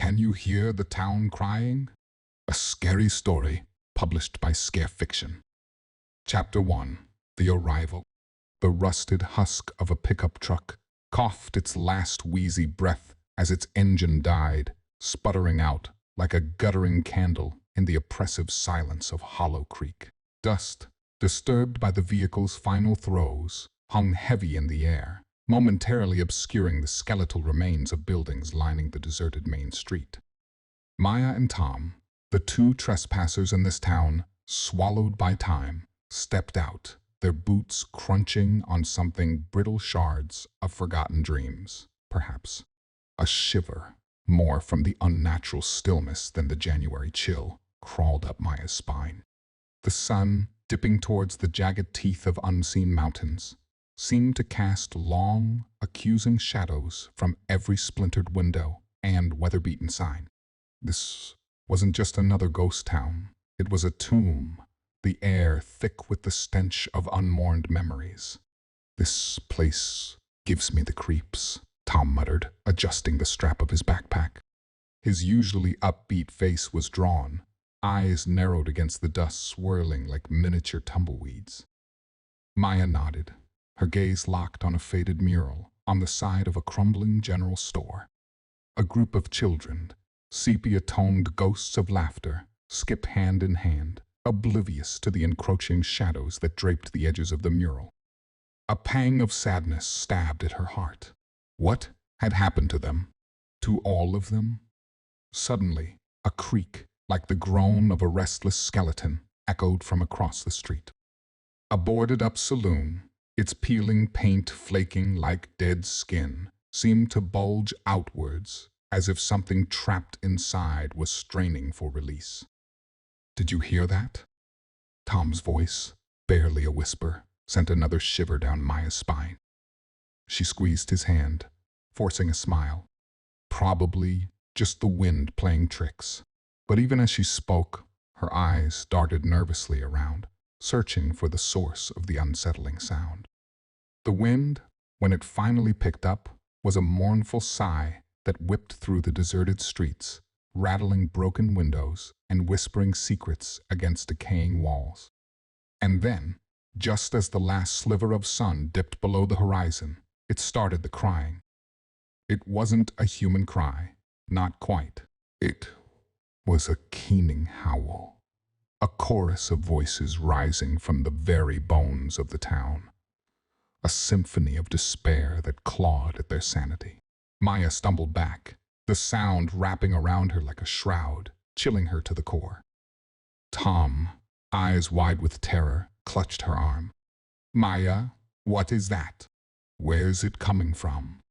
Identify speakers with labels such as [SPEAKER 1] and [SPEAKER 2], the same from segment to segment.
[SPEAKER 1] Can you hear the town crying? A scary story published by Scare Fiction. Chapter 1. The Arrival. The rusted husk of a pickup truck coughed its last wheezy breath as its engine died, sputtering out like a guttering candle in the oppressive silence of Hollow Creek. Dust, disturbed by the vehicle's final throes, hung heavy in the air, momentarily obscuring the skeletal remains of buildings lining the deserted main street. Maya and Tom, the two trespassers in this town, swallowed by time, stepped out, their boots crunching on something brittle shards of forgotten dreams, perhaps. A shiver, more from the unnatural stillness than the January chill, crawled up Maya's spine. The sun, dipping towards the jagged teeth of unseen mountains, seemed to cast long, accusing shadows from every splintered window and weather-beaten sign. This wasn't just another ghost town. It was a tomb, the air thick with the stench of unmourned memories. "This place gives me the creeps," Tom muttered, adjusting the strap of his backpack. His usually upbeat face was drawn, eyes narrowed against the dust swirling like miniature tumbleweeds. Maya nodded, her gaze locked on a faded mural on the side of a crumbling general store. A group of children, sepia-toned ghosts of laughter, skip hand in hand, oblivious to the encroaching shadows that draped the edges of the mural. A pang of sadness stabbed at her heart. What had happened to them? To all of them? Suddenly, a creak, like the groan of a restless skeleton, echoed from across the street. A boarded-up saloon, its peeling paint flaking like dead skin, seemed to bulge outwards, as if something trapped inside was straining for release. "Did you hear that?" Tom's voice, barely a whisper, sent another shiver down Maya's spine. She squeezed his hand, forcing a smile. Probably just the wind playing tricks. But even as she spoke, her eyes darted nervously around, searching for the source of the unsettling sound. The wind, when it finally picked up, was a mournful sigh that whipped through the deserted streets, rattling broken windows and whispering secrets against decaying walls. And then, just as the last sliver of sun dipped below the horizon, it started the crying. It wasn't a human cry, not quite. It was a keening howl, a chorus of voices rising from the very bones of the town, a symphony of despair that clawed at their sanity. Maya stumbled back, the sound wrapping around her like a shroud, chilling her to the core. Tom, eyes wide with terror, clutched her arm. "Maya, what is that? Where's it coming from?"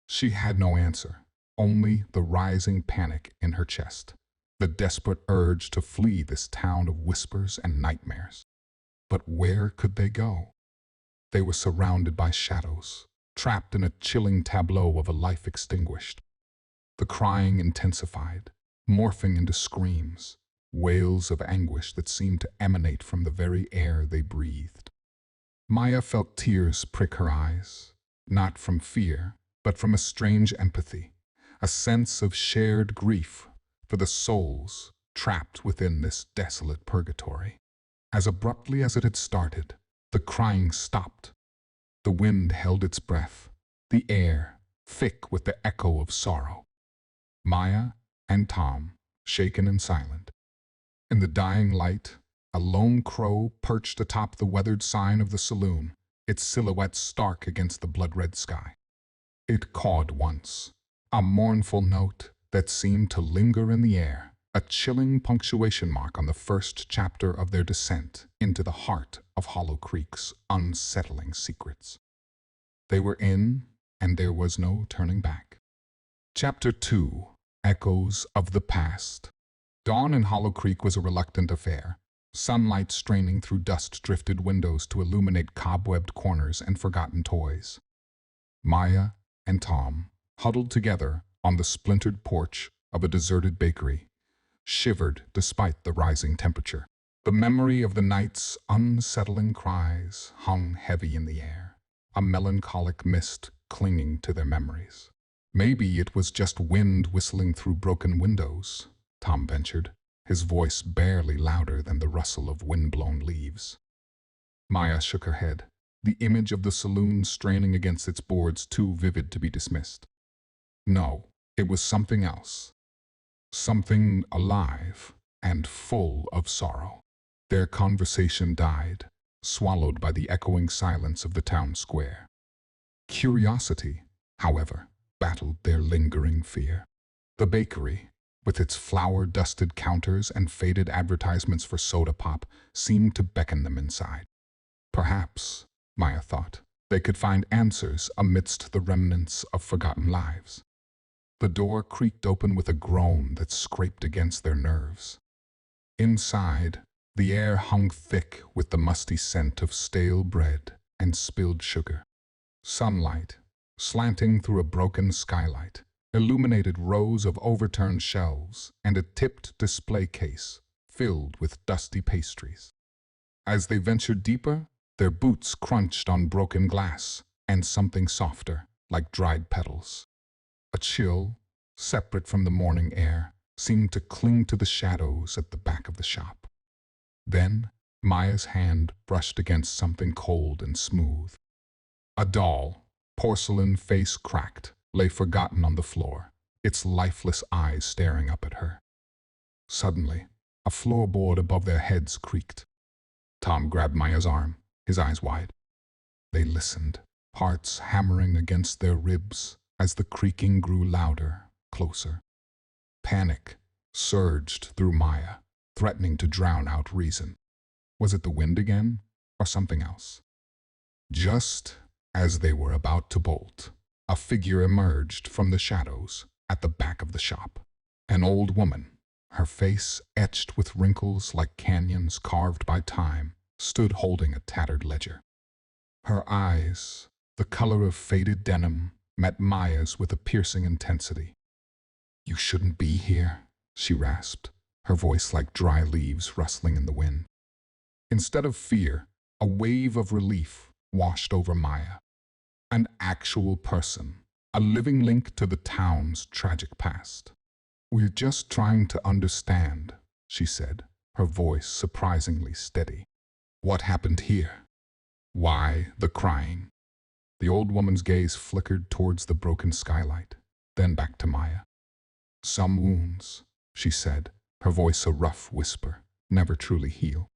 [SPEAKER 1] She had no answer, only the rising panic in her chest, the desperate urge to flee this town of whispers and nightmares. But where could they go? They were surrounded by shadows, trapped in a chilling tableau of a life extinguished. The crying intensified, morphing into screams, wails of anguish that seemed to emanate from the very air they breathed. Maya felt tears prick her eyes, not from fear, but from a strange empathy, a sense of shared grief for the souls trapped within this desolate purgatory. As abruptly as it had started, the crying stopped. The wind held its breath, the air thick with the echo of sorrow. Maya and Tom, shaken and silent. In the dying light, a lone crow perched atop the weathered sign of the saloon, its silhouette stark against the blood-red sky. It cawed once, a mournful note that seemed to linger in the air, a chilling punctuation mark on the first chapter of their descent into the heart of Hollow Creek's unsettling secrets. They were in, and there was no turning back. Chapter 2. Echoes of the Past. Dawn in Hollow Creek was a reluctant affair, sunlight straining through dust-drifted windows to illuminate cobwebbed corners and forgotten toys. Maya and Tom, huddled together on the splintered porch of a deserted bakery, shivered despite the rising temperature. The memory of the night's unsettling cries hung heavy in the air, a melancholic mist clinging to their memories. Maybe it was just wind whistling through broken windows, Tom ventured, his voice barely louder than the rustle of wind-blown leaves. Maya shook her head, the image of the saloon straining against its boards too vivid to be dismissed. No, it was something else. Something alive and full of sorrow. Their conversation died, swallowed by the echoing silence of the town square. Curiosity, however, battled their lingering fear. The bakery, with its flour-dusted counters and faded advertisements for soda pop, seemed to beckon them inside. Perhaps, Maya thought, they could find answers amidst the remnants of forgotten lives. The door creaked open with a groan that scraped against their nerves. Inside, the air hung thick with the musty scent of stale bread and spilled sugar. Sunlight, slanting through a broken skylight, illuminated rows of overturned shelves and a tipped display case filled with dusty pastries. As they ventured deeper, their boots crunched on broken glass and something softer, like dried petals. A chill, separate from the morning air, seemed to cling to the shadows at the back of the shop. Then, Maya's hand brushed against something cold and smooth. A doll, porcelain face cracked, lay forgotten on the floor, its lifeless eyes staring up at her. Suddenly, a floorboard above their heads creaked. Tom grabbed Maya's arm, his eyes wide. They listened, hearts hammering against their ribs as the creaking grew louder, closer. Panic surged through Maya, threatening to drown out reason. Was it the wind again, or something else? Just as they were about to bolt, a figure emerged from the shadows at the back of the shop. An old woman, her face etched with wrinkles like canyons carved by time, stood holding a tattered ledger. Her eyes, the color of faded denim, met Maya's with a piercing intensity. "You shouldn't be here," she rasped, her voice like dry leaves rustling in the wind. Instead of fear, a wave of relief washed over Maya. An actual person, a living link to the town's tragic past. "We're just trying to understand," she said, her voice surprisingly steady. "What happened here? Why the crying?" The old woman's gaze flickered towards the broken skylight, then back to Maya. "Some wounds," she said, her voice a rough whisper, never truly heal.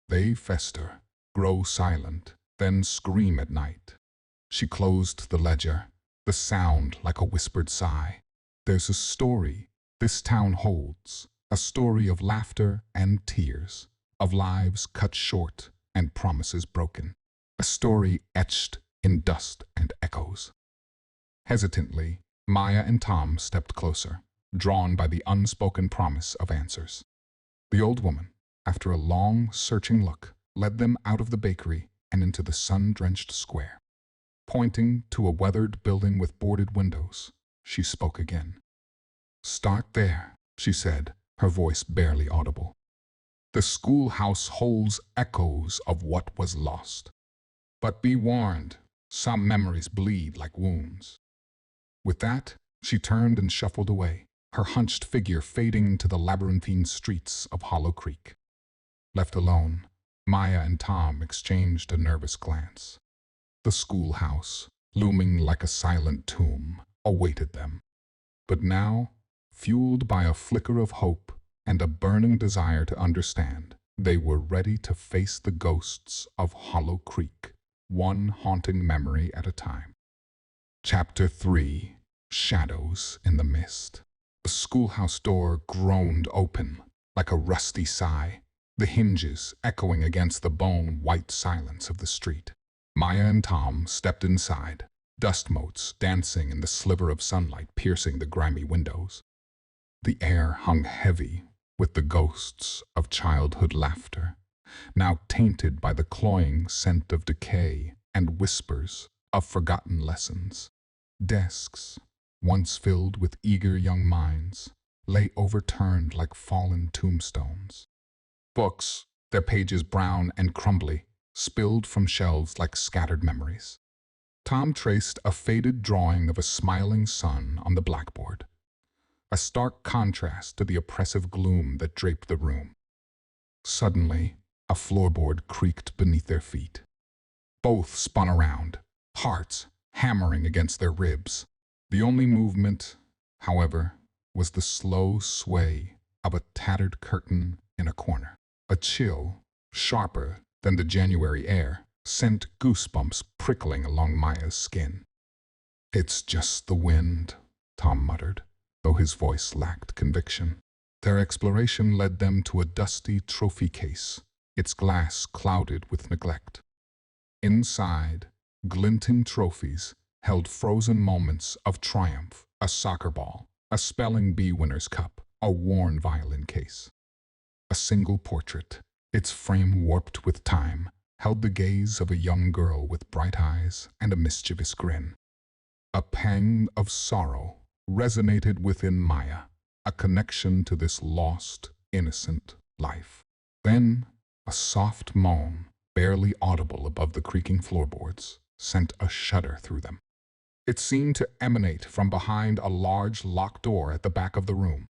[SPEAKER 1] "They fester, grow silent, then scream at night." She closed the ledger, the sound like a whispered sigh. "There's a story this town holds, a story of laughter and tears, of lives cut short and promises broken, a story etched in dust and echoes." Hesitantly, Maya and Tom stepped closer, drawn by the unspoken promise of answers. The old woman, after a long, searching look, led them out of the bakery and into the sun-drenched square. Pointing to a weathered building with boarded windows, she spoke again. "Start there," she said, her voice barely audible. "The schoolhouse holds echoes of what was lost. But be warned, some memories bleed like wounds." With that, she turned and shuffled away, her hunched figure fading into the labyrinthine streets of Hollow Creek. Left alone, Maya and Tom exchanged a nervous glance. The schoolhouse, looming like a silent tomb, awaited them. But now, fueled by a flicker of hope and a burning desire to understand, they were ready to face the ghosts of Hollow Creek, one haunting memory at a time. Chapter 3: Shadows in the Mist. The schoolhouse door groaned open, like a rusty sigh, the hinges echoing against the bone-white silence of the street. Maya and Tom stepped inside, dust motes dancing in the sliver of sunlight piercing the grimy windows. The air hung heavy with the ghosts of childhood laughter, now tainted by the cloying scent of decay and whispers of forgotten lessons. Desks, once filled with eager young minds, lay overturned like fallen tombstones. Books, their pages brown and crumbly, spilled from shelves like scattered memories. Tom traced a faded drawing of a smiling sun on the blackboard, a stark contrast to the oppressive gloom that draped the room. Suddenly, a floorboard creaked beneath their feet. Both spun around, hearts hammering against their ribs. The only movement, however, was the slow sway of a tattered curtain in a corner. A chill, sharper than the January air, sent goosebumps prickling along Maya's skin. "It's just the wind," Tom muttered, though his voice lacked conviction. Their exploration led them to a dusty trophy case, its glass clouded with neglect. Inside, glinting trophies held frozen moments of triumph: a soccer ball, a spelling bee winner's cup, a worn violin case. A single portrait, its frame warped with time, held the gaze of a young girl with bright eyes and a mischievous grin. A pang of sorrow resonated within Maya, a connection to this lost, innocent life. Then, a soft moan, barely audible above the creaking floorboards, sent a shudder through them. It seemed to emanate from behind a large locked door at the back of the room.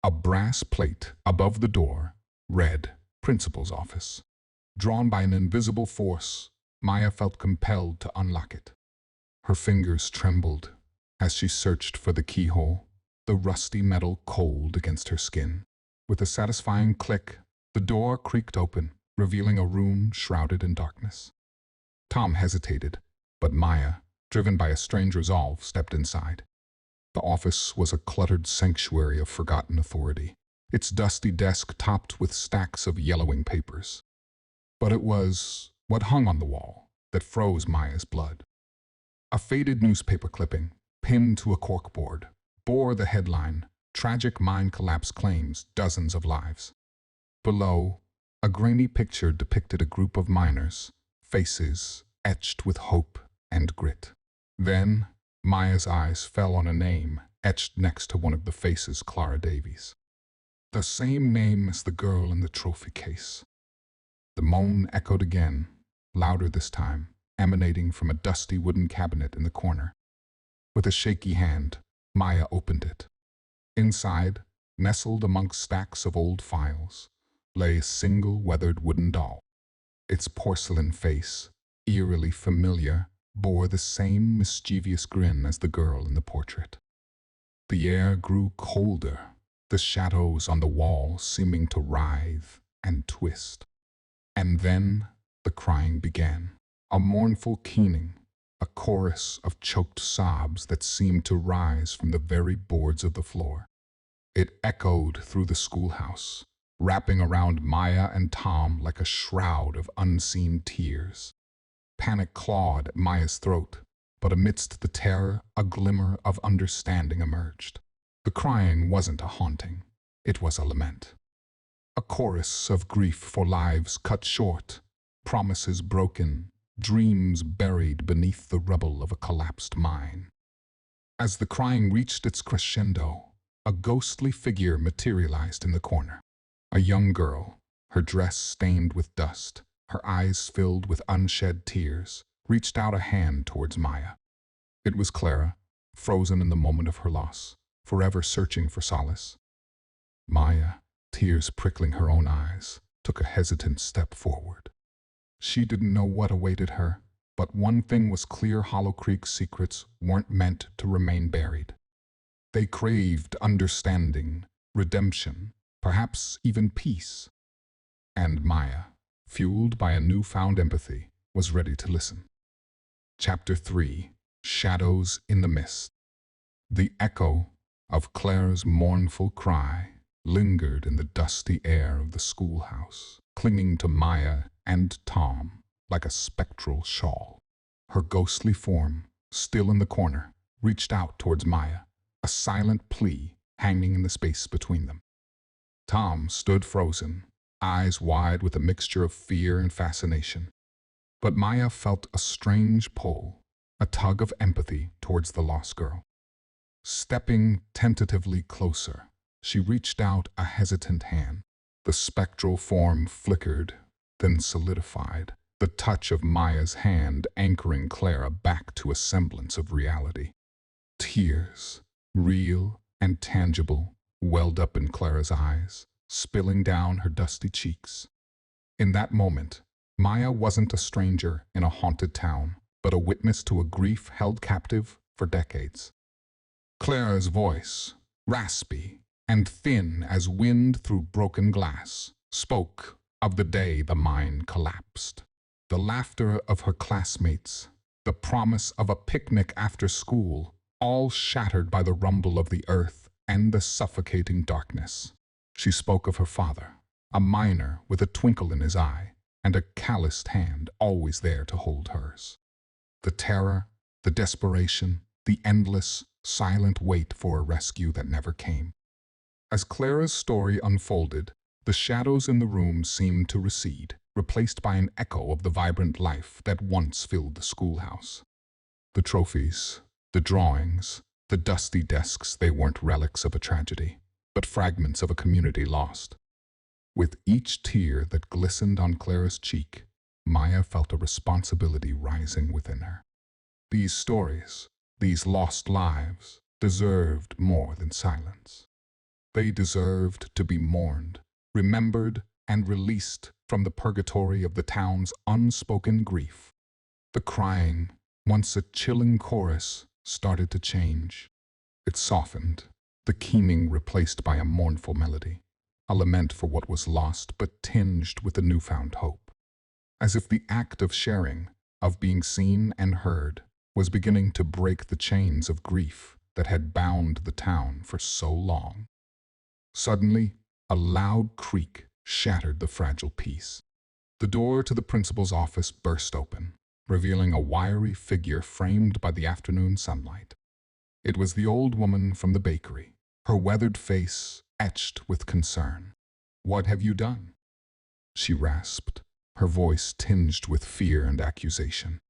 [SPEAKER 1] A brass plate above the door read, "Principal's Office." Drawn by an invisible force, Maya felt compelled to unlock it. Her fingers trembled as she searched for the keyhole, the rusty metal cold against her skin. With a satisfying click, the door creaked open, revealing a room shrouded in darkness. Tom hesitated, but Maya, driven by a strange resolve, stepped inside. The office was a cluttered sanctuary of forgotten authority, its dusty desk topped with stacks of yellowing papers. But it was what hung on the wall that froze Maya's blood. A faded newspaper clipping, pinned to a corkboard, bore the headline, "Tragic Mine Collapse Claims Dozens of Lives." Below, a grainy picture depicted a group of miners, faces etched with hope and grit. Then, Maya's eyes fell on a name etched next to one of the faces: Clara Davies. The same name as the girl in the trophy case. The moan echoed again, louder this time, emanating from a dusty wooden cabinet in the corner. With a shaky hand, Maya opened it. Inside, nestled amongst stacks of old files, lay a single weathered wooden doll. Its porcelain face, eerily familiar, bore the same mischievous grin as the girl in the portrait. The air grew colder, the shadows on the wall seeming to writhe and twist. And then the crying began, a mournful keening, a chorus of choked sobs that seemed to rise from the very boards of the floor. It echoed through the schoolhouse, wrapping around Maya and Tom like a shroud of unseen tears. Panic clawed at Maya's throat, but amidst the terror, a glimmer of understanding emerged. The crying wasn't a haunting, it was a lament. A chorus of grief for lives cut short, promises broken, dreams buried beneath the rubble of a collapsed mine. As the crying reached its crescendo, a ghostly figure materialized in the corner. A young girl, her dress stained with dust, her eyes filled with unshed tears, reached out a hand towards Maya. It was Clara, frozen in the moment of her loss, forever searching for solace. Maya, tears prickling her own eyes, took a hesitant step forward. She didn't know what awaited her, but one thing was clear: Hollow Creek's secrets weren't meant to remain buried. They craved understanding, redemption, perhaps even peace. And Maya, fueled by a newfound empathy, was ready to listen. Chapter 3: Shadows in the Mist. The echo of Claire's mournful cry lingered in the dusty air of the schoolhouse, clinging to Maya and Tom like a spectral shawl. Her ghostly form, still in the corner, reached out towards Maya, a silent plea hanging in the space between them. Tom stood frozen, eyes wide with a mixture of fear and fascination. But Maya felt a strange pull, a tug of empathy towards the lost girl. Stepping tentatively closer, she reached out a hesitant hand. The spectral form flickered, then solidified, the touch of Maya's hand anchoring Clara back to a semblance of reality. Tears, real and tangible, welled up in Clara's eyes, spilling down her dusty cheeks. In that moment, Maya wasn't a stranger in a haunted town, but a witness to a grief held captive for decades. Clara's voice, raspy and thin as wind through broken glass, spoke of the day the mine collapsed. The laughter of her classmates, the promise of a picnic after school, all shattered by the rumble of the earth and the suffocating darkness. She spoke of her father, a miner with a twinkle in his eye and a calloused hand always there to hold hers. The terror, the desperation, the endless, silent wait for a rescue that never came. As Clara's story unfolded, the shadows in the room seemed to recede, replaced by an echo of the vibrant life that once filled the schoolhouse. The trophies, the drawings, the dusty desks, they weren't relics of a tragedy, but fragments of a community lost. With each tear that glistened on Clara's cheek, Maya felt a responsibility rising within her. These stories, these lost lives, deserved more than silence. They deserved to be mourned, remembered, and released from the purgatory of the town's unspoken grief. The crying, once a chilling chorus, started to change. It softened, the keening replaced by a mournful melody, a lament for what was lost but tinged with a newfound hope. As if the act of sharing, of being seen and heard, was beginning to break the chains of grief that had bound the town for so long. Suddenly, a loud creak shattered the fragile peace. The door to the principal's office burst open, revealing a wiry figure framed by the afternoon sunlight. It was the old woman from the bakery, her weathered face etched with concern. "What have you done?" she rasped, her voice tinged with fear and accusation.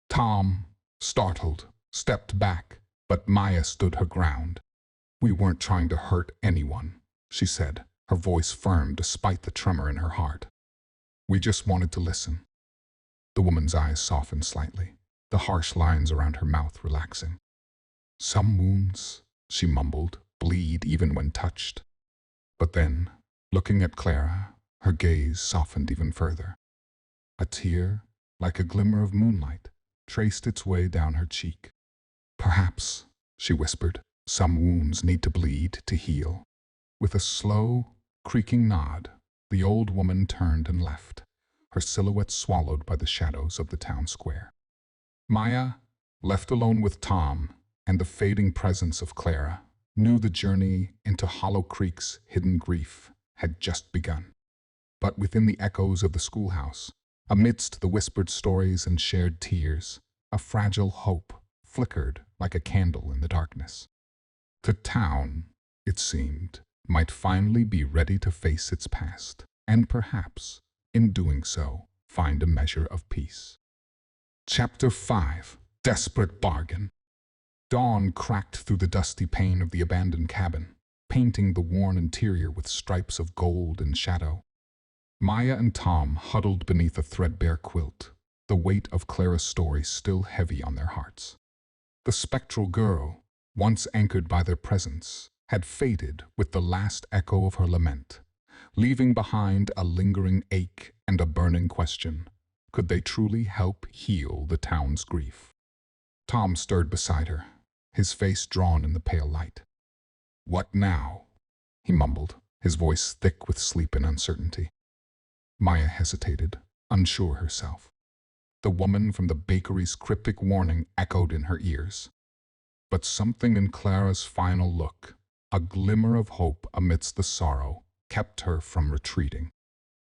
[SPEAKER 1] Tom, startled, stepped back, but Maya stood her ground. "We weren't trying to hurt anyone," she said, her voice firm despite the tremor in her heart. "We just wanted to listen." The woman's eyes softened slightly, the harsh lines around her mouth relaxing. "Some wounds," she mumbled, "bleed even when touched." But then, looking at Clara, her gaze softened even further. A tear, like a glimmer of moonlight, traced its way down her cheek. "Perhaps," she whispered, "some wounds need to bleed to heal." With a slow, creaking nod, the old woman turned and left, her silhouette swallowed by the shadows of the town square. Maya, left alone with Tom and the fading presence of Clara, knew the journey into Hollow Creek's hidden grief had just begun. But within the echoes of the schoolhouse, amidst the whispered stories and shared tears, a fragile hope flickered like a candle in the darkness. The town, it seemed, might finally be ready to face its past, and perhaps, in doing so, find a measure of peace. Chapter 5. Desperate Bargain. Dawn cracked through the dusty pane of the abandoned cabin, painting the worn interior with stripes of gold and shadow. Maya and Tom huddled beneath a threadbare quilt, the weight of Clara's story still heavy on their hearts. The spectral girl, once anchored by their presence, had faded with the last echo of her lament, leaving behind a lingering ache and a burning question. Could they truly help heal the town's grief? Tom stirred beside her, his face drawn in the pale light. "What now?" he mumbled, his voice thick with sleep and uncertainty. Maya hesitated, unsure herself. The woman from the bakery's cryptic warning echoed in her ears. But something in Clara's final look, a glimmer of hope amidst the sorrow, kept her from retreating.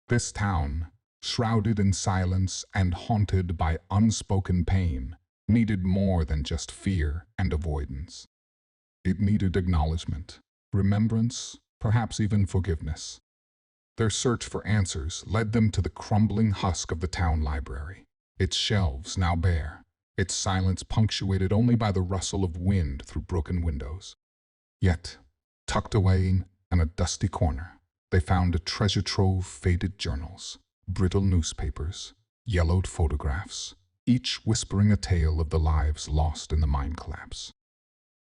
[SPEAKER 1] This town, shrouded in silence and haunted by unspoken pain, needed more than just fear and avoidance. It needed acknowledgement, remembrance, perhaps even forgiveness. Their search for answers led them to the crumbling husk of the town library, its shelves now bare, its silence punctuated only by the rustle of wind through broken windows. Yet, tucked away in a dusty corner, they found a treasure trove of faded journals, brittle newspapers, yellowed photographs, each whispering a tale of the lives lost in the mine collapse.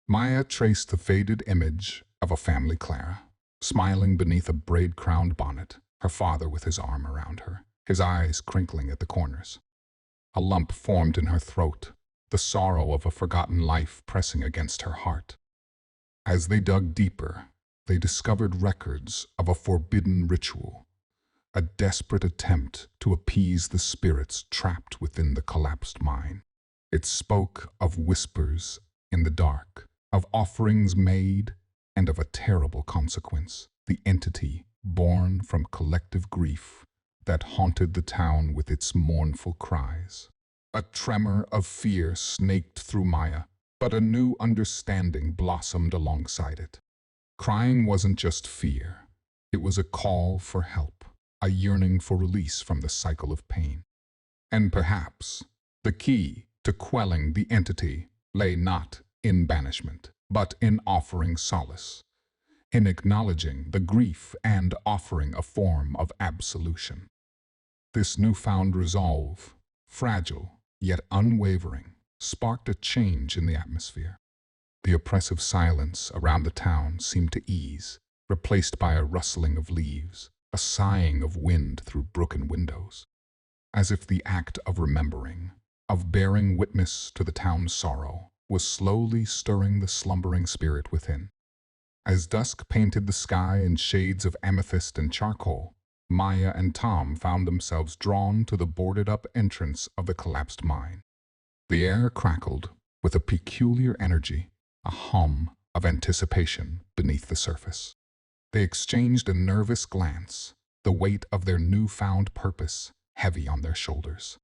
[SPEAKER 1] Maya traced the faded image of a family Clara, smiling beneath a braid-crowned bonnet, her father with his arm around her, his eyes crinkling at the corners. A lump formed in her throat, the sorrow of a forgotten life pressing against her heart. As they dug deeper, they discovered records of a forbidden ritual, a desperate attempt to appease the spirits trapped within the collapsed mine. It spoke of whispers in the dark, of offerings made, and of a terrible consequence, the entity born from collective grief that haunted the town with its mournful cries. A tremor of fear snaked through Maya, but a new understanding blossomed alongside it. Crying wasn't just fear. It was a call for help, a yearning for release from the cycle of pain. And perhaps the key to quelling the entity lay not in banishment, but in offering solace, in acknowledging the grief and offering a form of absolution. This newfound resolve, fragile yet unwavering, sparked a change in the atmosphere. The oppressive silence around the town seemed to ease, replaced by a rustling of leaves, a sighing of wind through broken windows, as if the act of remembering, of bearing witness to the town's sorrow, was slowly stirring the slumbering spirit within. As dusk painted the sky in shades of amethyst and charcoal, Maya and Tom found themselves drawn to the boarded-up entrance of the collapsed mine. The air crackled with a peculiar energy, a hum of anticipation beneath the surface. They exchanged a nervous glance, the weight of their newfound purpose heavy on their shoulders.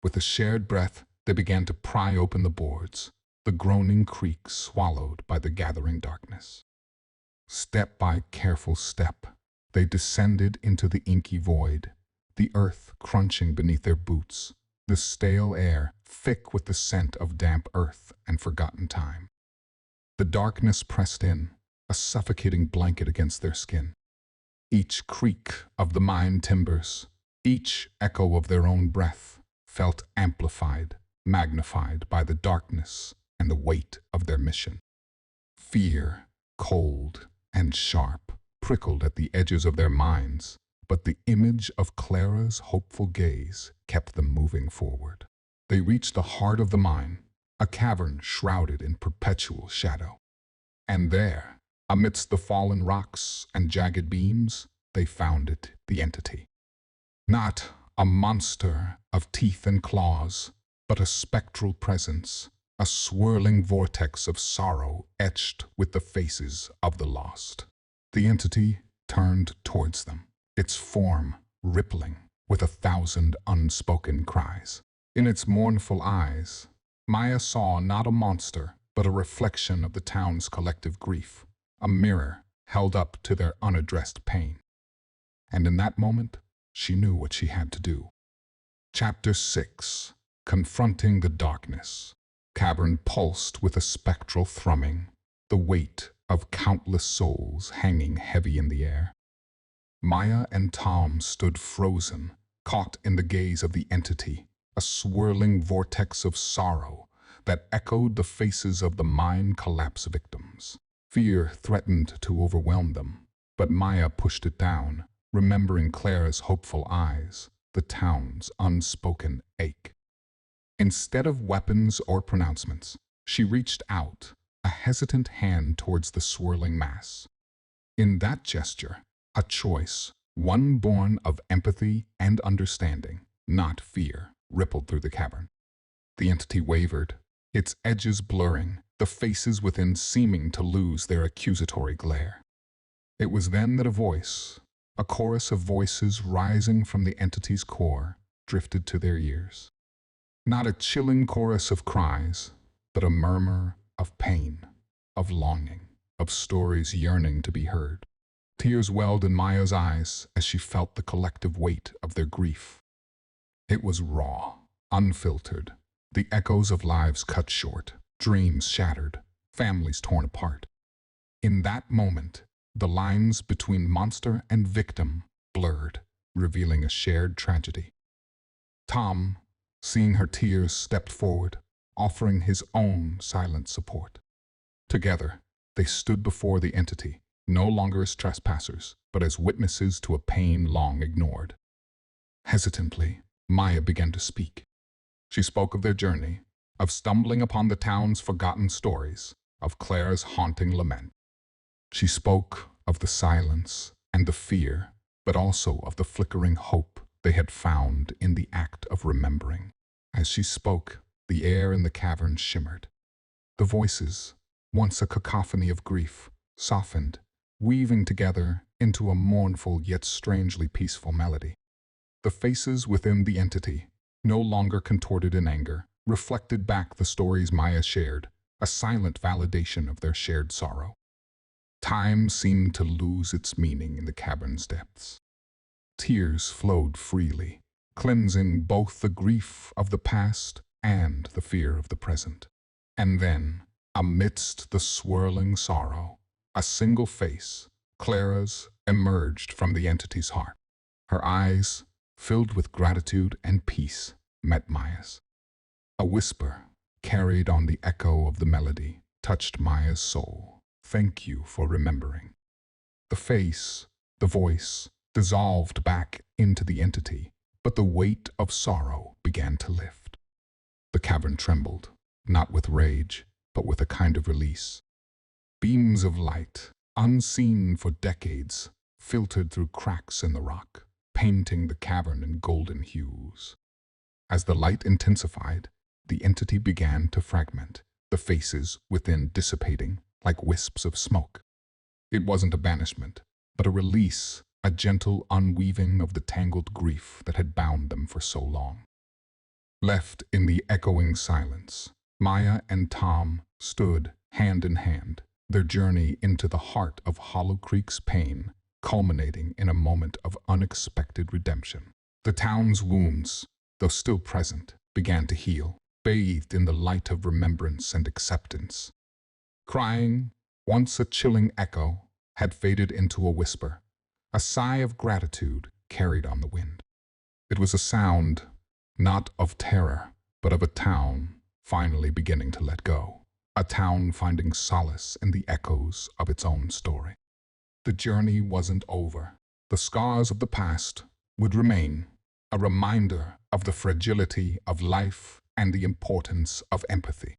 [SPEAKER 1] With a shared breath, they began to pry open the boards, the groaning creak swallowed by the gathering darkness. Step by careful step, they descended into the inky void, the earth crunching beneath their boots, the stale air thick with the scent of damp earth and forgotten time. The darkness pressed in, a suffocating blanket against their skin. Each creak of the mine timbers, each echo of their own breath, felt amplified, magnified by the darkness and the weight of their mission. Fear, cold and sharp, prickled at the edges of their minds, but the image of Clara's hopeful gaze kept them moving forward. They reached the heart of the mine, a cavern shrouded in perpetual shadow. And there, amidst the fallen rocks and jagged beams, they found it, the entity. Not a monster of teeth and claws, but a spectral presence, a swirling vortex of sorrow etched with the faces of the lost. The entity turned towards them, its form rippling with 1,000 unspoken cries. In its mournful eyes, Maya saw not a monster, but a reflection of the town's collective grief, a mirror held up to their unaddressed pain. And in that moment, she knew what she had to do. Chapter 6. Confronting the Darkness. Cavern pulsed with a spectral thrumming, the weight of countless souls hanging heavy in the air. Maya and Tom stood frozen, caught in the gaze of the entity, a swirling vortex of sorrow that echoed the faces of the mine collapse victims. Fear threatened to overwhelm them, but Maya pushed it down, remembering Clara's hopeful eyes, the town's unspoken ache. Instead of weapons or pronouncements, she reached out, a hesitant hand towards the swirling mass. In that gesture, a choice, one born of empathy and understanding, not fear, rippled through the cavern. The entity wavered, its edges blurring, the faces within seeming to lose their accusatory glare. It was then that a voice, a chorus of voices rising from the entity's core, drifted to their ears. Not a chilling chorus of cries, but a murmur of pain, of longing, of stories yearning to be heard. Tears welled in Maya's eyes as she felt the collective weight of their grief. It was raw, unfiltered, the echoes of lives cut short, dreams shattered, families torn apart. In that moment, the lines between monster and victim blurred, revealing a shared tragedy. Tom, seeing her tears, stepped forward, offering his own silent support. Together, they stood before the entity, no longer as trespassers, but as witnesses to a pain long ignored. Hesitantly, Maya began to speak. She spoke of their journey, of stumbling upon the town's forgotten stories, of Claire's haunting lament. She spoke of the silence and the fear, but also of the flickering hope they had found in the act of remembering. As she spoke, the air in the cavern shimmered. The voices, once a cacophony of grief, softened, weaving together into a mournful yet strangely peaceful melody. The faces within the entity, no longer contorted in anger, reflected back the stories Maya shared, a silent validation of their shared sorrow. Time seemed to lose its meaning in the cavern's depths. Tears flowed freely, cleansing both the grief of the past and the fear of the present. And then, amidst the swirling sorrow, a single face, Clara's, emerged from the entity's heart. Her eyes, filled with gratitude and peace, met Maya's. A whisper, carried on the echo of the melody, touched Maya's soul. "Thank you for remembering." The face, the voice, dissolved back into the entity, but the weight of sorrow began to lift. The cavern trembled, not with rage, but with a kind of release. Beams of light, unseen for decades, filtered through cracks in the rock, painting the cavern in golden hues. As the light intensified, the entity began to fragment, the faces within dissipating like wisps of smoke. It wasn't a banishment, but a release, a gentle unweaving of the tangled grief that had bound them for so long. Left in the echoing silence, Maya and Tom stood hand in hand, their journey into the heart of Hollow Creek's pain, culminating in a moment of unexpected redemption. The town's wounds, though still present, began to heal, bathed in the light of remembrance and acceptance. Crying, once a chilling echo, had faded into a whisper, a sigh of gratitude carried on the wind. It was a sound, not of terror, but of a town finally beginning to let go, a town finding solace in the echoes of its own story. The journey wasn't over. The scars of the past would remain, a reminder of the fragility of life and the importance of empathy.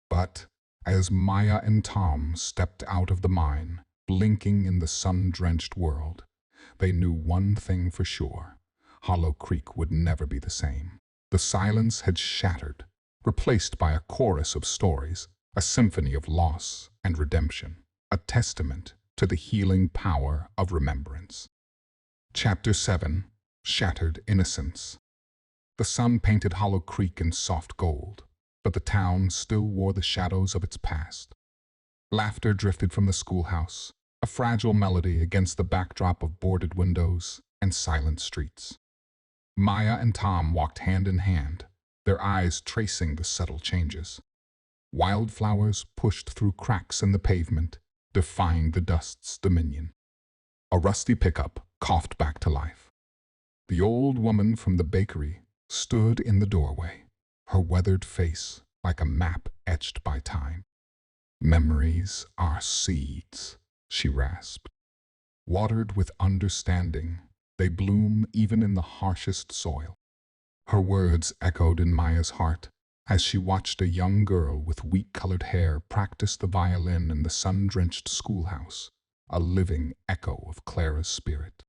[SPEAKER 1] But as Maya and Tom stepped out of the mine, blinking in the sun-drenched world, they knew one thing for sure: Hollow Creek would never be the same. The silence had shattered, replaced by a chorus of stories, a symphony of loss and redemption, a testament to the healing power of remembrance. Chapter 7: Shattered Innocence. The sun painted Hollow Creek in soft gold, but the town still wore the shadows of its past. Laughter drifted from the schoolhouse, a fragile melody against the backdrop of boarded windows and silent streets. Maya and Tom walked hand in hand, their eyes tracing the subtle changes. Wildflowers pushed through cracks in the pavement, defying the dust's dominion. A rusty pickup coughed back to life. The old woman from the bakery stood in the doorway, her weathered face like a map etched by time. "Memories are seeds," she rasped. "Watered with understanding, they bloom even in the harshest soil." Her words echoed in Maya's heart as she watched a young girl with wheat-colored hair practice the violin in the sun-drenched schoolhouse, a living echo of Clara's spirit.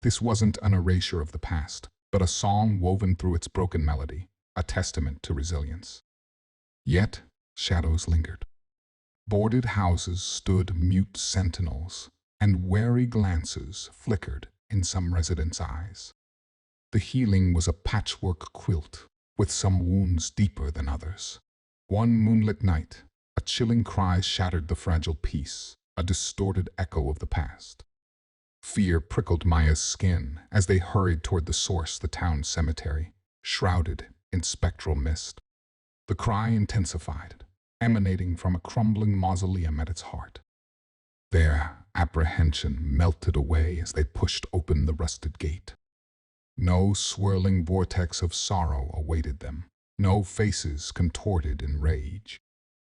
[SPEAKER 1] This wasn't an erasure of the past, but a song woven through its broken melody, a testament to resilience. Yet, shadows lingered. Boarded houses stood mute sentinels, and wary glances flickered in some residents' eyes. The healing was a patchwork quilt, with some wounds deeper than others. One moonlit night, a chilling cry shattered the fragile peace, a distorted echo of the past. Fear prickled Maya's skin as they hurried toward the source, the town cemetery, shrouded in spectral mist. The cry intensified, emanating from a crumbling mausoleum at its heart. Their apprehension melted away as they pushed open the rusted gate. No swirling vortex of sorrow awaited them, no faces contorted in rage.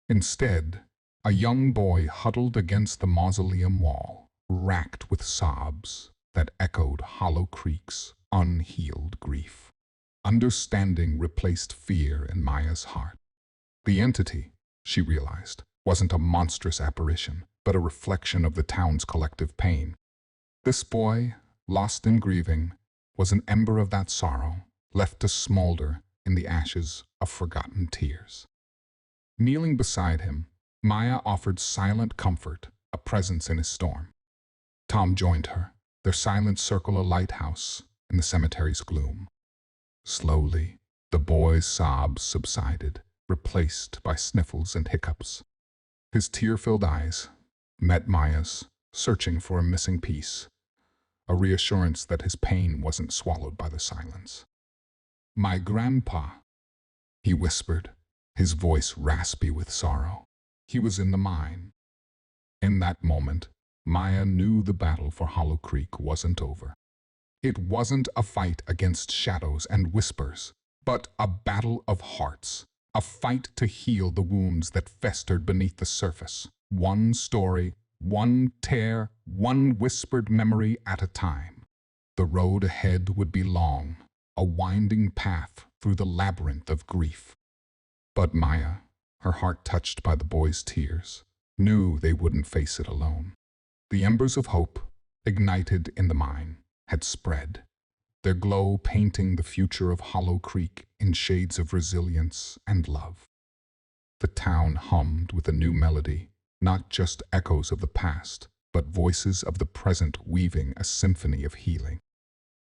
[SPEAKER 1] Instead, a young boy huddled against the mausoleum wall, racked with sobs that echoed Hollow Creek's unhealed grief. Understanding replaced fear in Maya's heart. The entity, she realized, wasn't a monstrous apparition, but a reflection of the town's collective pain. This boy, lost in grieving, was an ember of that sorrow, left to smolder in the ashes of forgotten tears. Kneeling beside him, Maya offered silent comfort, a presence in his storm. Tom joined her, their silent circle a lighthouse in the cemetery's gloom. Slowly, the boy's sobs subsided, replaced by sniffles and hiccups. His tear-filled eyes met Maya's, searching for a missing piece, a reassurance that his pain wasn't swallowed by the silence. "My grandpa," he whispered, his voice raspy with sorrow. He was in the mine. In that moment, Maya knew the battle for Hollow Creek wasn't over. It wasn't a fight against shadows and whispers, but a battle of hearts, a fight to heal the wounds that festered beneath the surface. One story, one tear, one whispered memory at a time. The road ahead would be long, a winding path through the labyrinth of grief. But Maya, her heart touched by the boy's tears, knew they wouldn't face it alone. The embers of hope, ignited in the mine, had spread, their glow painting the future of Hollow Creek in shades of resilience and love. The town hummed with a new melody, not just echoes of the past, but voices of the present weaving a symphony of healing.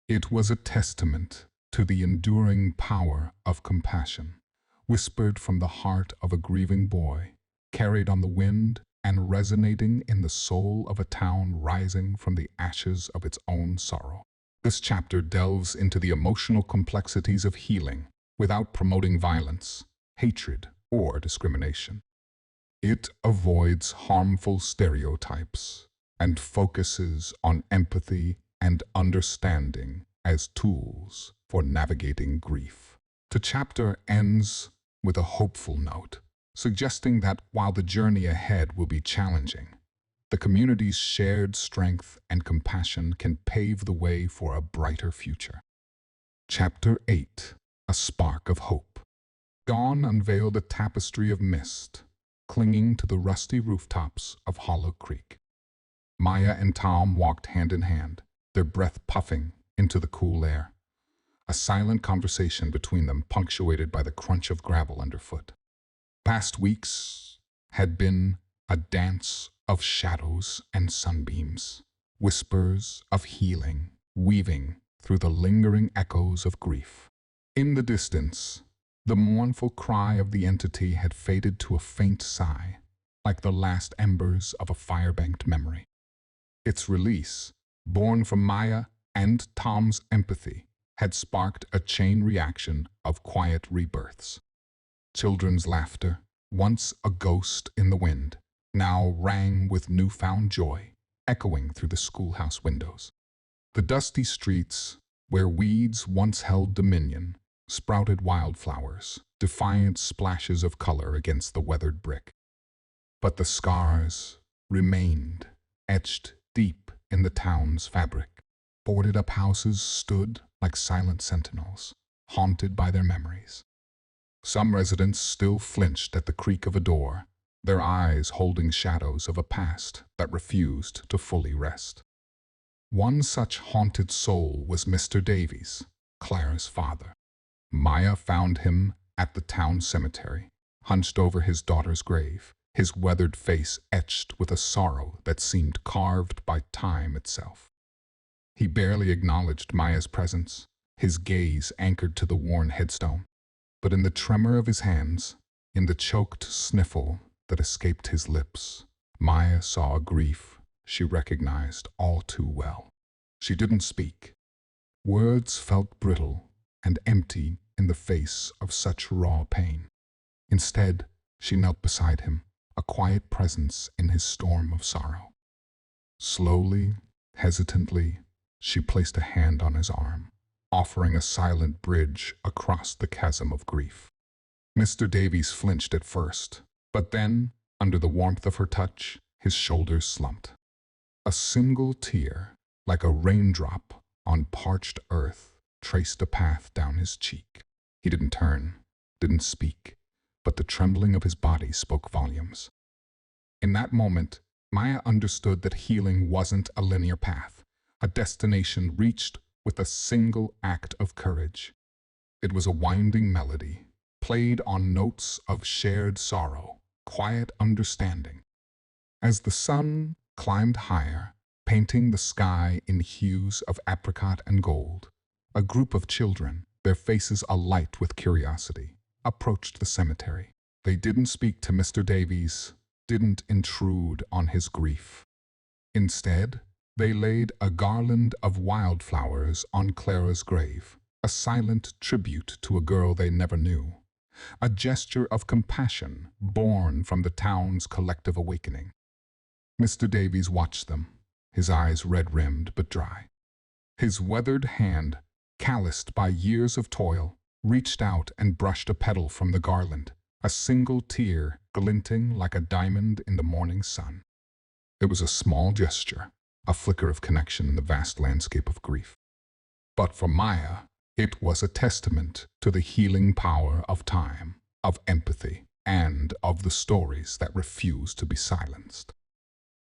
[SPEAKER 1] It was a testament to the enduring power of compassion, whispered from the heart of a grieving boy, carried on the wind and resonating in the soul of a town rising from the ashes of its own sorrow. This chapter delves into the emotional complexities of healing without promoting violence, hatred, or discrimination. It avoids harmful stereotypes and focuses on empathy and understanding as tools for navigating grief. The chapter ends with a hopeful note, suggesting that while the journey ahead will be challenging, the community's shared strength and compassion can pave the way for a brighter future. Chapter 8. A Spark of Hope. Dawn unveiled a tapestry of mist, clinging to the rusty rooftops of Hollow Creek. Maya and Tom walked hand in hand, their breath puffing into the cool air. A silent conversation between them punctuated by the crunch of gravel underfoot. Past weeks had been a dance of shadows and sunbeams, whispers of healing weaving through the lingering echoes of grief. In the distance, the mournful cry of the entity had faded to a faint sigh, like the last embers of a fire-banked memory. Its release, born from Maya and Tom's empathy, had sparked a chain reaction of quiet rebirths. Children's laughter, once a ghost in the wind, now rang with newfound joy, echoing through the schoolhouse windows. The dusty streets, where weeds once held dominion, sprouted wildflowers, defiant splashes of color against the weathered brick. But the scars remained, etched deep in the town's fabric. Boarded-up houses stood like silent sentinels, haunted by their memories. Some residents still flinched at the creak of a door, their eyes holding shadows of a past that refused to fully rest. One such haunted soul was Mr. Davies, Clara's father. Maya found him at the town cemetery, hunched over his daughter's grave, his weathered face etched with a sorrow that seemed carved by time itself. He barely acknowledged Maya's presence, his gaze anchored to the worn headstone. But in the tremor of his hands, in the choked sniffle that escaped his lips, Maya saw a grief she recognized all too well. She didn't speak. Words felt brittle and empty in the face of such raw pain. Instead, she knelt beside him, a quiet presence in his storm of sorrow. Slowly, hesitantly, she placed a hand on his arm. offering a silent bridge across the chasm of grief. Mr. Davies flinched at first, but then, under the warmth of her touch, his shoulders slumped. A single tear, like a raindrop on parched earth, traced a path down his cheek. He didn't turn, didn't speak, but the trembling of his body spoke volumes. In that moment, Maya understood that healing wasn't a linear path, a destination reached with a single act of courage. It was a winding melody, played on notes of shared sorrow, quiet understanding. As the sun climbed higher, painting the sky in hues of apricot and gold, a group of children, their faces alight with curiosity, approached the cemetery. They didn't speak to Mr. Davies, didn't intrude on his grief. Instead, they laid a garland of wildflowers on Clara's grave, a silent tribute to a girl they never knew, a gesture of compassion born from the town's collective awakening. Mr. Davies watched them, his eyes red-rimmed but dry. His weathered hand, calloused by years of toil, reached out and brushed a petal from the garland, a single tear glinting like a diamond in the morning sun. It was a small gesture, a flicker of connection in the vast landscape of grief. But for Maya, it was a testament to the healing power of time, of empathy, and of the stories that refused to be silenced.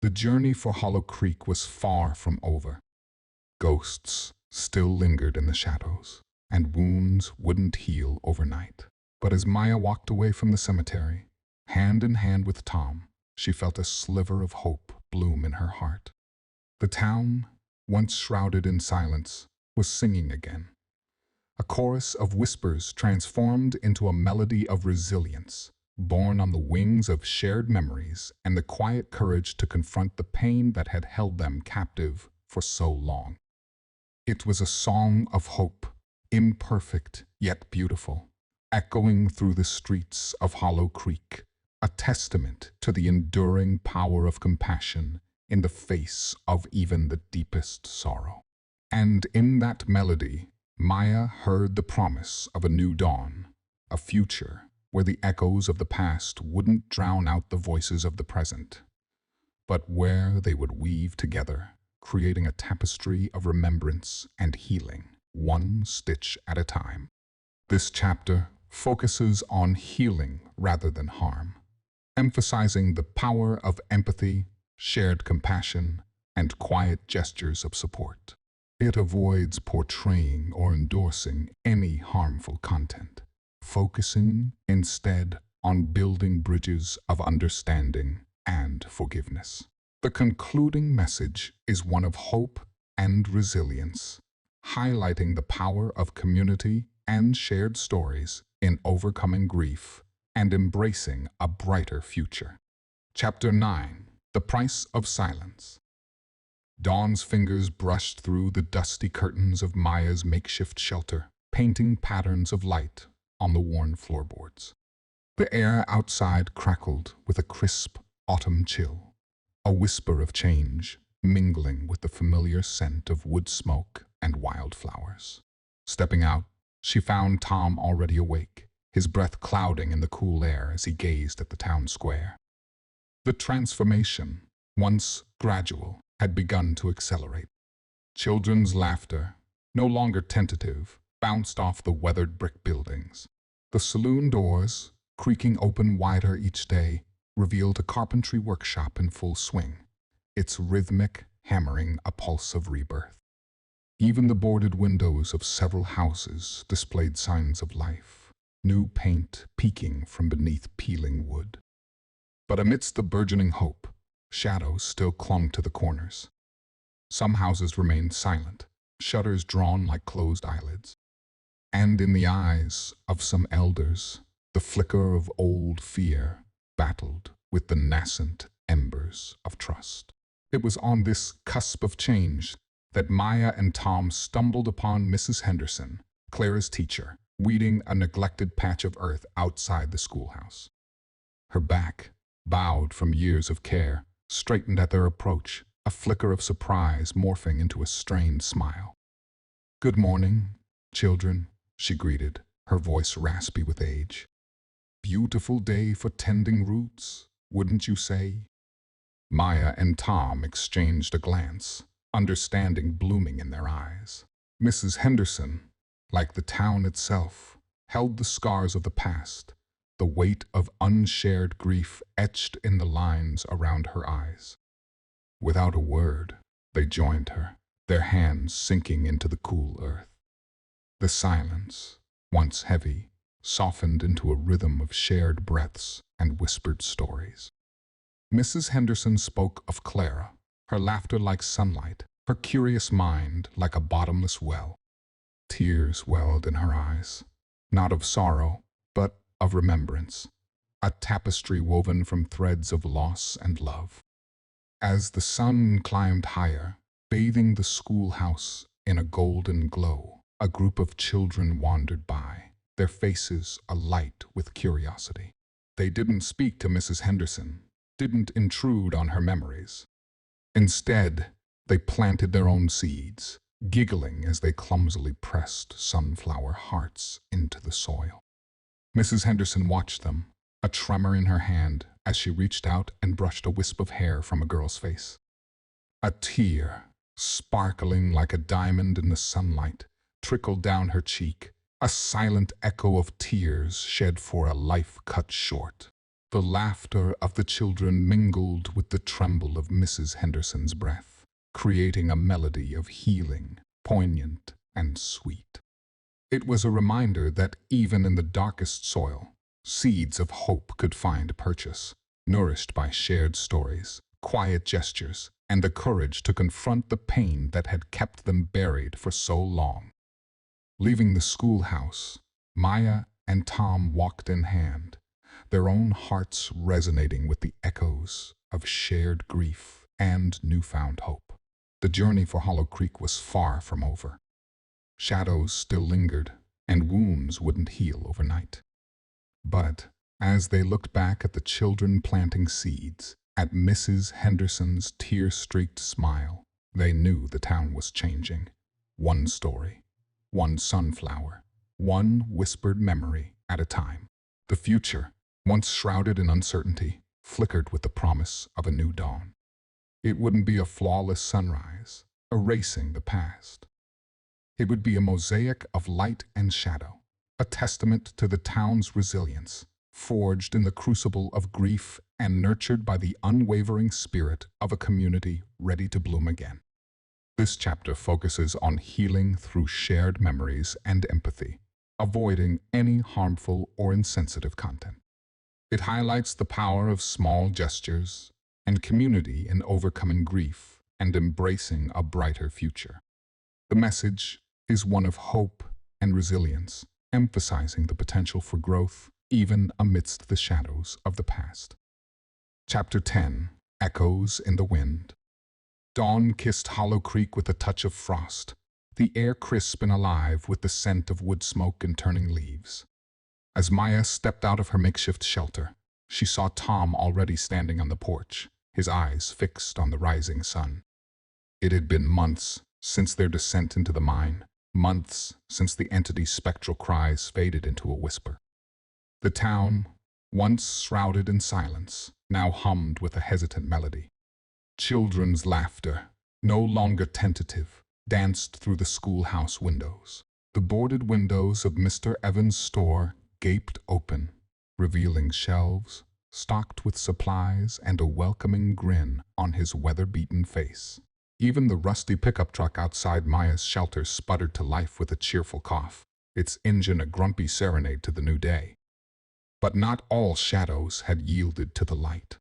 [SPEAKER 1] The journey for Hollow Creek was far from over. Ghosts still lingered in the shadows, and wounds wouldn't heal overnight. But as Maya walked away from the cemetery, hand in hand with Tom, she felt a sliver of hope bloom in her heart. The town, once shrouded in silence, was singing again. A chorus of whispers transformed into a melody of resilience, born on the wings of shared memories and the quiet courage to confront the pain that had held them captive for so long. It was a song of hope, imperfect yet beautiful, echoing through the streets of Hollow Creek, a testament to the enduring power of compassion in the face of even the deepest sorrow. And in that melody, Maya heard the promise of a new dawn, a future where the echoes of the past wouldn't drown out the voices of the present, but where they would weave together, creating a tapestry of remembrance and healing, one stitch at a time. This chapter focuses on healing rather than harm, emphasizing the power of empathy, shared compassion, and quiet gestures of support. It avoids portraying or endorsing any harmful content, focusing instead on building bridges of understanding and forgiveness. The concluding message is one of hope and resilience, highlighting the power of community and shared stories in overcoming grief and embracing a brighter future. Chapter 9. The Price of Silence. Dawn's fingers brushed through the dusty curtains of Maya's makeshift shelter, painting patterns of light on the worn floorboards. The air outside crackled with a crisp autumn chill, a whisper of change mingling with the familiar scent of wood smoke and wildflowers. Stepping out, she found Tom already awake, his breath clouding in the cool air as he gazed at the town square. The transformation, once gradual, had begun to accelerate. Children's laughter, no longer tentative, bounced off the weathered brick buildings. The saloon doors, creaking open wider each day, revealed a carpentry workshop in full swing, its rhythmic hammering a pulse of rebirth. Even the boarded windows of several houses displayed signs of life, new paint peeking from beneath peeling wood. But amidst the burgeoning hope, shadows still clung to the corners. Some houses remained silent, shutters drawn like closed eyelids. And in the eyes of some elders, the flicker of old fear battled with the nascent embers of trust. It was on this cusp of change that Maya and Tom stumbled upon Mrs. Henderson, Clara's teacher, weeding a neglected patch of earth outside the schoolhouse. Her back, bowed from years of care, straightened at their approach, a flicker of surprise morphing into a strained smile. "Good morning," "Children," she greeted, her voice raspy with age. "Beautiful day for tending roots, wouldn't you say?" Maya and Tom exchanged a glance, understanding blooming in their eyes. Mrs. Henderson, like the town itself, held the scars of the past, the weight of unshared grief etched in the lines around her eyes. Without a word, they joined her, their hands sinking into the cool earth. The silence, once heavy, softened into a rhythm of shared breaths and whispered stories. Mrs. Henderson spoke of Clara, her laughter like sunlight, her curious mind like a bottomless well. Tears welled in her eyes, not of sorrow, but of remembrance, a tapestry woven from threads of loss and love. As the sun climbed higher, bathing the schoolhouse in a golden glow, a group of children wandered by, their faces alight with curiosity. They didn't speak to Mrs. Henderson, didn't intrude on her memories. Instead, they planted their own seeds, giggling as they clumsily pressed sunflower hearts into the soil. Mrs. Henderson watched them, a tremor in her hand as she reached out and brushed a wisp of hair from a girl's face. A tear, sparkling like a diamond in the sunlight, trickled down her cheek, a silent echo of tears shed for a life cut short. The laughter of the children mingled with the tremble of Mrs. Henderson's breath, creating a melody of healing, poignant and sweet. It was a reminder that even in the darkest soil, seeds of hope could find purchase, nourished by shared stories, quiet gestures, and the courage to confront the pain that had kept them buried for so long. Leaving the schoolhouse, Maya and Tom walked in hand, their own hearts resonating with the echoes of shared grief and newfound hope. The journey for Hollow Creek was far from over. Shadows still lingered, and wounds wouldn't heal overnight. But as they looked back at the children planting seeds, at Mrs. Henderson's tear-streaked smile, they knew the town was changing. One story, one sunflower, one whispered memory at a time. The future, once shrouded in uncertainty, flickered with the promise of a new dawn. It wouldn't be a flawless sunrise, erasing the past. It would be a mosaic of light and shadow, a testament to the town's resilience, forged in the crucible of grief and nurtured by the unwavering spirit of a community ready to bloom again. This chapter focuses on healing through shared memories and empathy, avoiding any harmful or insensitive content. It highlights the power of small gestures and community in overcoming grief and embracing a brighter future. The message is one of hope and resilience, emphasizing the potential for growth even amidst the shadows of the past. Chapter 10: Echoes in the Wind. Dawn kissed Hollow Creek with a touch of frost, the air crisp and alive with the scent of wood smoke and turning leaves. As Maya stepped out of her makeshift shelter, she saw Tom already standing on the porch, his eyes fixed on the rising sun. It had been months since their descent into the mine, months since the entity's spectral cries faded into a whisper. The town, once shrouded in silence, now hummed with a hesitant melody. Children's laughter, no longer tentative, danced through the schoolhouse windows. The boarded windows of Mr. Evans' store gaped open, revealing shelves stocked with supplies and a welcoming grin on his weather-beaten face. Even the rusty pickup truck outside Maya's shelter sputtered to life with a cheerful cough, its engine a grumpy serenade to the new day. But not all shadows had yielded to the light.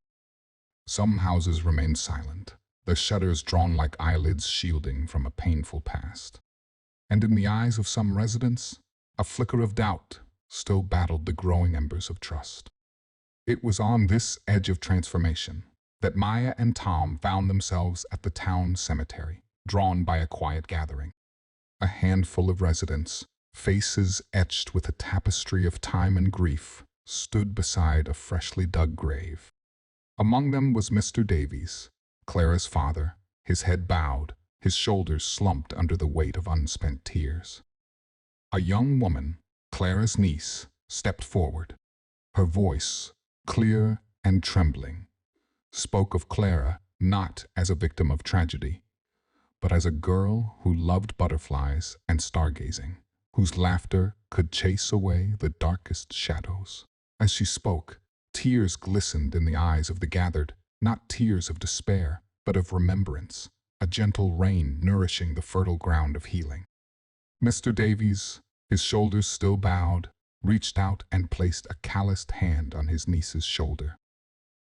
[SPEAKER 1] Some houses remained silent, their shutters drawn like eyelids shielding from a painful past. And in the eyes of some residents, a flicker of doubt still battled the growing embers of trust. It was on this edge of transformation that Maya and Tom found themselves at the town cemetery, drawn by a quiet gathering. A handful of residents, faces etched with a tapestry of time and grief, stood beside a freshly dug grave. Among them was Mr. Davies, Clara's father, his head bowed, his shoulders slumped under the weight of unspent tears. A young woman, Clara's niece, stepped forward. Her voice, clear and trembling, spoke of Clara not as a victim of tragedy, but as a girl who loved butterflies and stargazing, whose laughter could chase away the darkest shadows. As she spoke, tears glistened in the eyes of the gathered, not tears of despair, but of remembrance, a gentle rain nourishing the fertile ground of healing. Mr. Davies, his shoulders still bowed, reached out and placed a calloused hand on his niece's shoulder.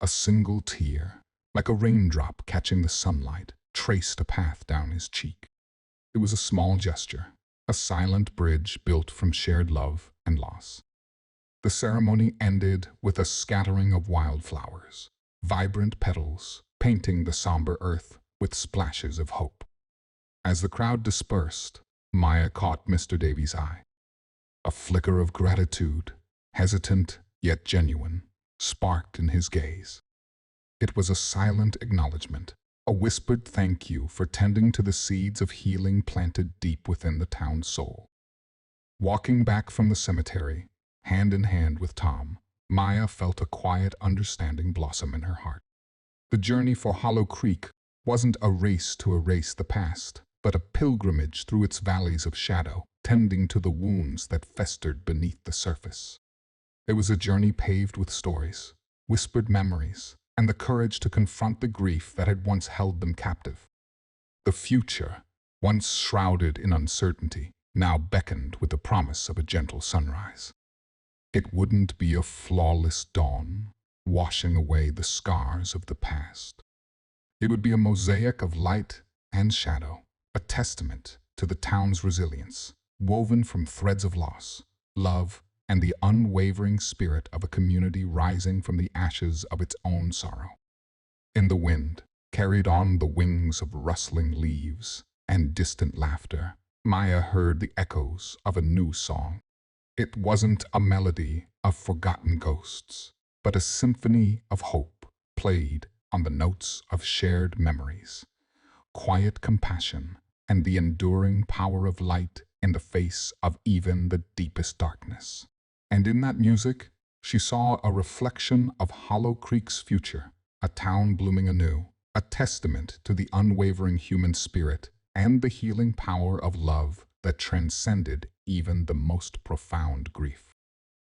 [SPEAKER 1] A single tear, like a raindrop catching the sunlight, traced a path down his cheek. It was a small gesture, a silent bridge built from shared love and loss. The ceremony ended with a scattering of wildflowers, vibrant petals painting the somber earth with splashes of hope. As the crowd dispersed, Maya caught Mr. Davies' eye. A flicker of gratitude, hesitant yet genuine, sparked in his gaze. It was a silent acknowledgement, a whispered thank you for tending to the seeds of healing planted deep within the town's soul. Walking back from the cemetery, hand in hand with Tom, Maya felt a quiet understanding blossom in her heart. The journey for Hollow Creek wasn't a race to erase the past, but a pilgrimage through its valleys of shadow, tending to the wounds that festered beneath the surface. It was a journey paved with stories, whispered memories, and the courage to confront the grief that had once held them captive. The future, once shrouded in uncertainty, now beckoned with the promise of a gentle sunrise. It wouldn't be a flawless dawn, washing away the scars of the past. It would be a mosaic of light and shadow, a testament to the town's resilience, woven from threads of loss, love, and the unwavering spirit of a community rising from the ashes of its own sorrow. In the wind, carried on the wings of rustling leaves and distant laughter, Maya heard the echoes of a new song. It wasn't a melody of forgotten ghosts, but a symphony of hope played on the notes of shared memories, quiet compassion, and the enduring power of light in the face of even the deepest darkness. And in that music, she saw a reflection of Hollow Creek's future, a town blooming anew, a testament to the unwavering human spirit and the healing power of love that transcended even the most profound grief.